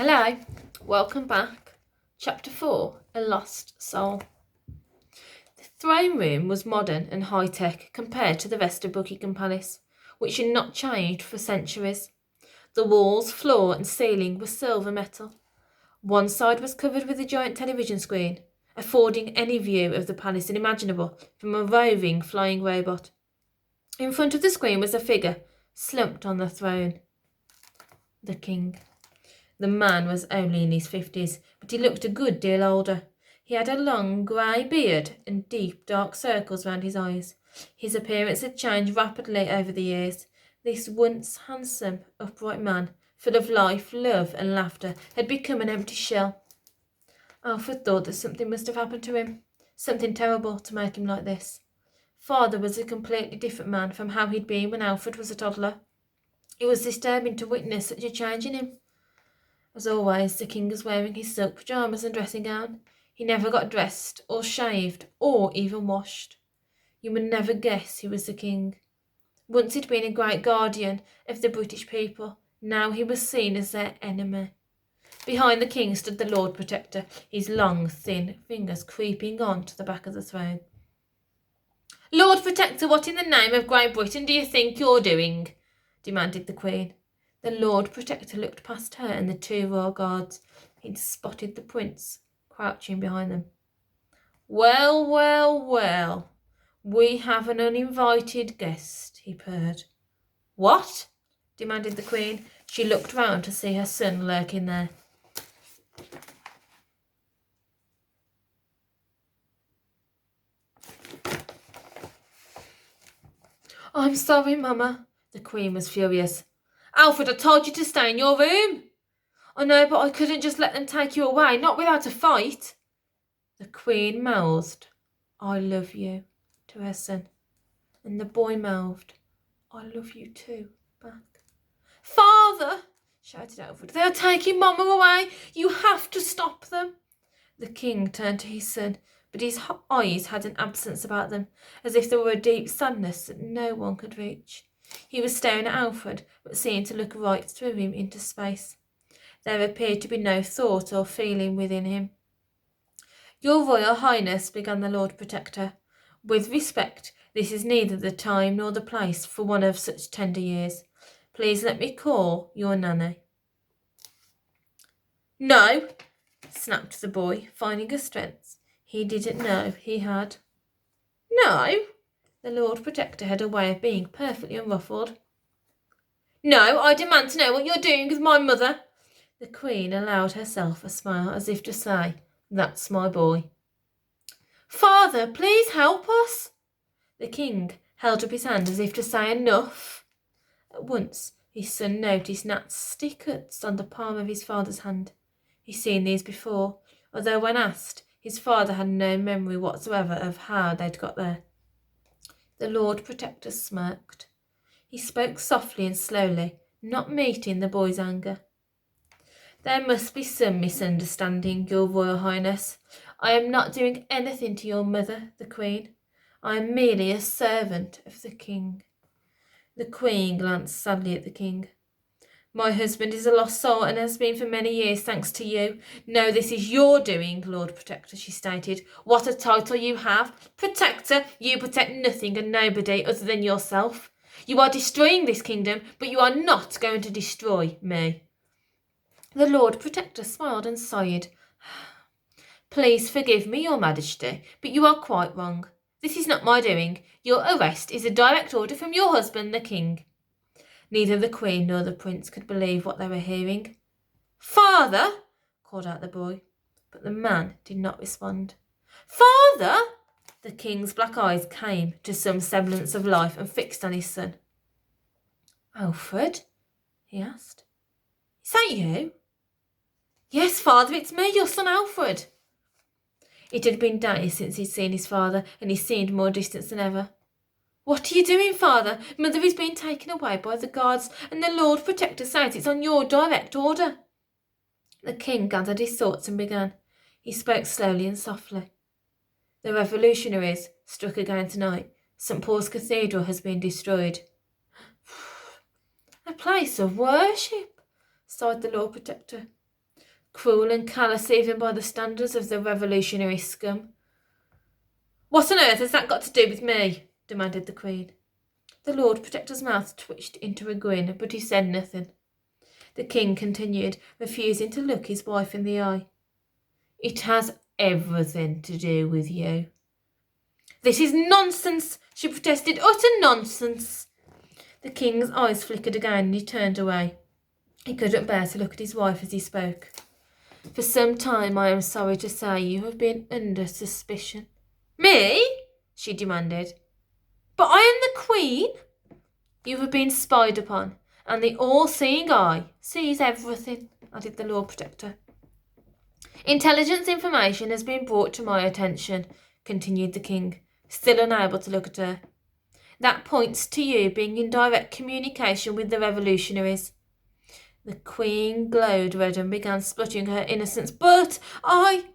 Hello, welcome back. Chapter 4, A Lost Soul. The throne room was modern and high-tech compared to the rest of Buckingham Palace, which had not changed for centuries. The walls, floor and ceiling were silver metal. One side was covered with a giant television screen, affording any view of the palace imaginable from a roving flying robot. In front of the screen was a figure, slumped on the throne. The king. The man was only in his 50s, but he looked a good deal older. He had a long grey beard and deep dark circles round his eyes. His appearance had changed rapidly over the years. This once handsome, upright man, full of life, love and laughter, had become an empty shell. Alfred thought that something must have happened to him, something terrible to make him like this. Father was a completely different man from how he'd been when Alfred was a toddler. It was disturbing to witness such a change in him. As always, the king was wearing his silk pyjamas and dressing gown. He never got dressed, or shaved, or even washed. You would never guess he was the king. Once he'd been a great guardian of the British people, now he was seen as their enemy. Behind the king stood the Lord Protector, his long, thin fingers creeping on to the back of the throne. "Lord Protector, what in the name of Great Britain do you think you're doing?" demanded the Queen. The Lord Protector looked past her and the two royal guards. He'd spotted the prince, crouching behind them. Well, well, well, we have an uninvited guest, he purred. What? Demanded the Queen. She looked round to see her son lurking there. I'm sorry, Mama. The Queen was furious. Alfred, I told you to stay in your room. I know, but I couldn't just let them take you away, not without a fight. The Queen mouthed, I love you, to her son. And the boy mouthed, I love you too, back. Father, shouted Alfred, they are taking Mama away. You have to stop them. The King turned to his son, but his eyes had an absence about them, as if there were a deep sadness that no one could reach. He was staring at Alfred, but seemed to look right through him into space. There appeared to be no thought or feeling within him. Your Royal Highness, began the Lord Protector, with respect, this is neither the time nor the place for one of such tender years. Please let me call your Nanny. No, snapped the boy, finding a strength he didn't know he had. No, the Lord Protector had a way of being perfectly unruffled. No, I demand to know what you're doing with my mother. The Queen allowed herself a smile as if to say, that's my boy. Father, please help us. The King held up his hand as if to say enough. At once, his son noticed nasty cuts on the palm of his father's hand. He'd seen these before, although when asked, his father had no memory whatsoever of how they'd got there. The Lord Protector smirked. He spoke softly and slowly, not meeting the boy's anger. There must be some misunderstanding, Your Royal Highness. I am not doing anything to your mother, the Queen. I am merely a servant of the King. The Queen glanced sadly at the King. My husband is a lost soul and has been for many years, thanks to you. No, this is your doing, Lord Protector, she stated. What a title you have. Protector, you protect nothing and nobody other than yourself. You are destroying this kingdom, but you are not going to destroy me. The Lord Protector smiled and sighed. Please forgive me, Your Majesty, but you are quite wrong. This is not my doing. Your arrest is a direct order from your husband, the King. Neither the Queen nor the Prince could believe what they were hearing. Father, called out the boy, but the man did not respond. Father! The King's black eyes came to some semblance of life and fixed on his son. Alfred? He asked. Is that you? Yes, Father, it's me, your son Alfred. It had been days since he'd seen his father, and he seemed more distant than ever. What are you doing, Father? Mother is being taken away by the guards, and the Lord Protector says it's on your direct order. The King gathered his thoughts and began. He spoke slowly and softly. The revolutionaries struck again tonight. St. Paul's Cathedral has been destroyed. A place of worship, sighed the Lord Protector. cruel and callous even by the standards of the revolutionary scum. "What on earth has that got to do with me?" demanded the Queen. The Lord Protector's mouth twitched into a grin, but he said nothing. The King continued, refusing to look his wife in the eye. "It has everything to do with you." "This is nonsense," she protested. "Utter nonsense." The King's eyes flickered again and he turned away. He couldn't bear to look at his wife as he spoke. "For some time, I am sorry to say, you have been under suspicion." "Me?" she demanded. "But I am the Queen." "You have been spied upon, and the all-seeing eye sees everything," added the Lord Protector. "Intelligence information has been brought to my attention," continued the King, still unable to look at her. "That points to you being in direct communication with the revolutionaries." The Queen glowed red and began spluttering her innocence. "But I—"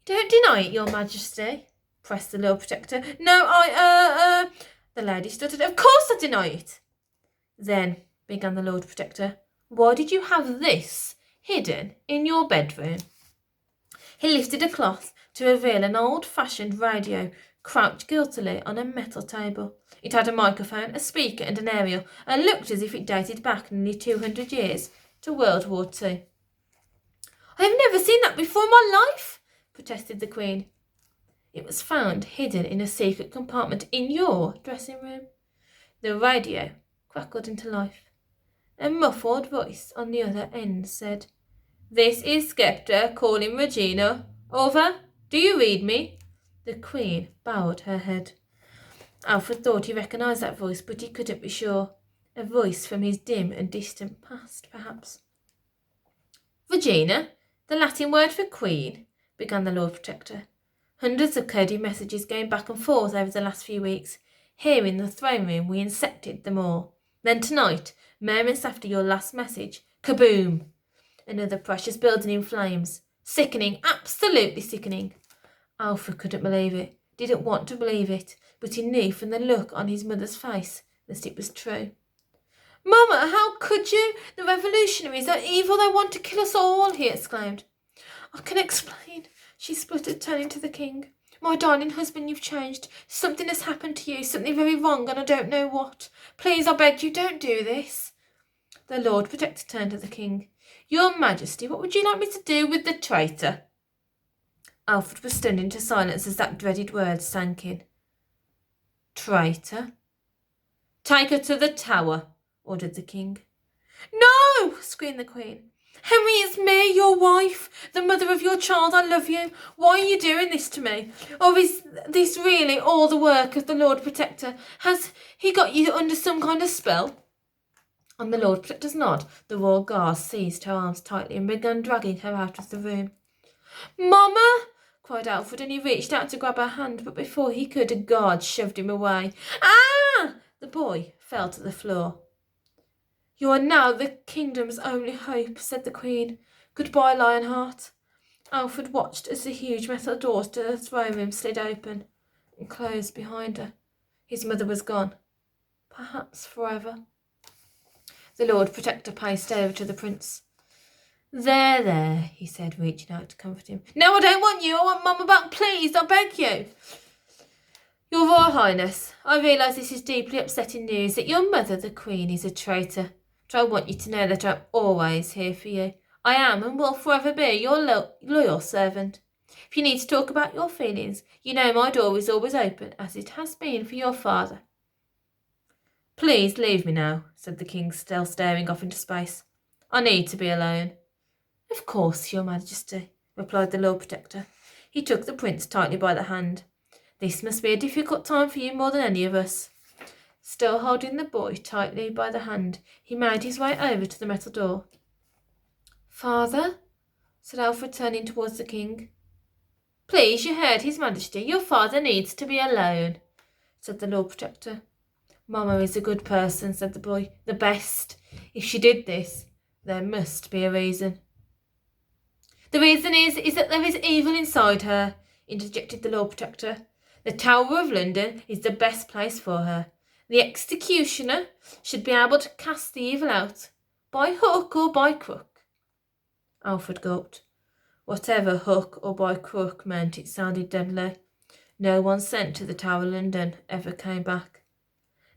"Don't deny it, Your Majesty," pressed the Lord Protector. "No, the lady stuttered. "Of course I deny it." "Then," began the Lord Protector, "why did you have this hidden in your bedroom?" He lifted a cloth to reveal an old-fashioned radio crouched guiltily on a metal table. It had a microphone, a speaker and an aerial, and looked as if it dated back nearly 200 years to World War II. "I have never seen that before in my life," protested the Queen. "It was found hidden in a secret compartment in your dressing room." The radio crackled into life. A muffled voice on the other end said, "This is Sceptre calling Regina. Over. Do you read me?" The Queen bowed her head. Alfred thought he recognised that voice, but he couldn't be sure. A voice from his dim and distant past, perhaps. "Regina, the Latin word for Queen," began the Lord Protector. "Hundreds of coded messages going back and forth over the last few weeks. Here in the throne room we incepted them all. Then tonight, moments after your last message, kaboom! Another precious building in flames. Sickening, absolutely sickening." Alfred couldn't believe it, didn't want to believe it, but he knew from the look on his mother's face that it was true. "Mama, how could you? The revolutionaries are evil, they want to kill us all," he exclaimed. "I can explain," she spluttered, turning to the King. "My darling husband, you've changed. Something has happened to you, something very wrong, and I don't know what. Please, I beg you, don't do this." The Lord Protector turned to the King. "Your Majesty, what would you like me to do with the traitor?" Alfred was stunned into silence as that dreaded word sank in. "Traitor?" "Take her to the Tower," ordered the King. "No!" screamed the Queen. "Henry, it's me, your wife, the mother of your child. I love you. Why are you doing this to me? Or is this really all the work of the Lord Protector? Has he got you under some kind of spell?" On the Lord Protector's nod, the royal guard seized her arms tightly and began dragging her out of the room. "Mama!" cried Alfred, and he reached out to grab her hand, but before he could, a guard shoved him away. "Ah!" The boy fell to the floor. "You are now the kingdom's only hope," said the Queen. "Goodbye, Lionheart." Alfred watched as the huge metal doors to the throne room slid open and closed behind her. His mother was gone, perhaps forever. The Lord Protector paced over to the Prince. There, he said, reaching out to comfort him. "No, I don't want you. I want Mama back, please. I beg you." "Your Royal Highness, I realise this is deeply upsetting news, that your mother, the Queen, is a traitor. But I want you to know that I'm always here for you. I am and will forever be your loyal servant. If you need to talk about your feelings, you know my door is always open, as it has been for your father." "Please leave me now," said the King, still staring off into space. "I need to be alone." "Of course, Your Majesty," replied the Lord Protector. He took the Prince tightly by the hand. "This must be a difficult time for you more than any of us." Still holding the boy tightly by the hand, he made his way over to the metal door. "Father?" said Alfred, turning towards the King. "Please, you heard His Majesty. Your father needs to be alone," said the Lord Protector. "Mama is a good person," said the boy. "The best. If she did this, there must be a reason." "The reason is that there is evil inside her," interjected the Lord Protector. "The Tower of London is the best place for her. The executioner should be able to cast the evil out, by hook or by crook." Alfred gulped. Whatever hook or by crook meant, it sounded deadly. No one sent to the Tower of London ever came back.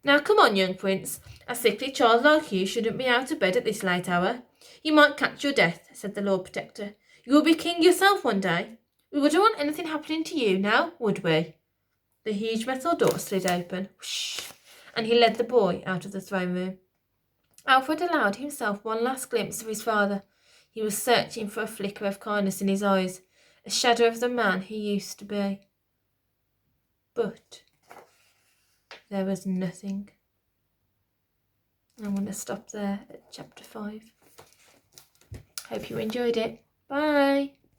Now come on, young prince. A sickly child like you shouldn't be out of bed at this late hour. You might catch your death, said the Lord Protector. You will be king yourself one day. We wouldn't want anything happening to you now, would we? The huge metal door slid open, whoosh, and he led the boy out of the throne room. Alfred allowed himself one last glimpse of his father. He was searching for a flicker of kindness in his eyes, a shadow of the man he used to be. But there was nothing. I'm going to stop there at chapter 5. Hope you enjoyed it. Bye.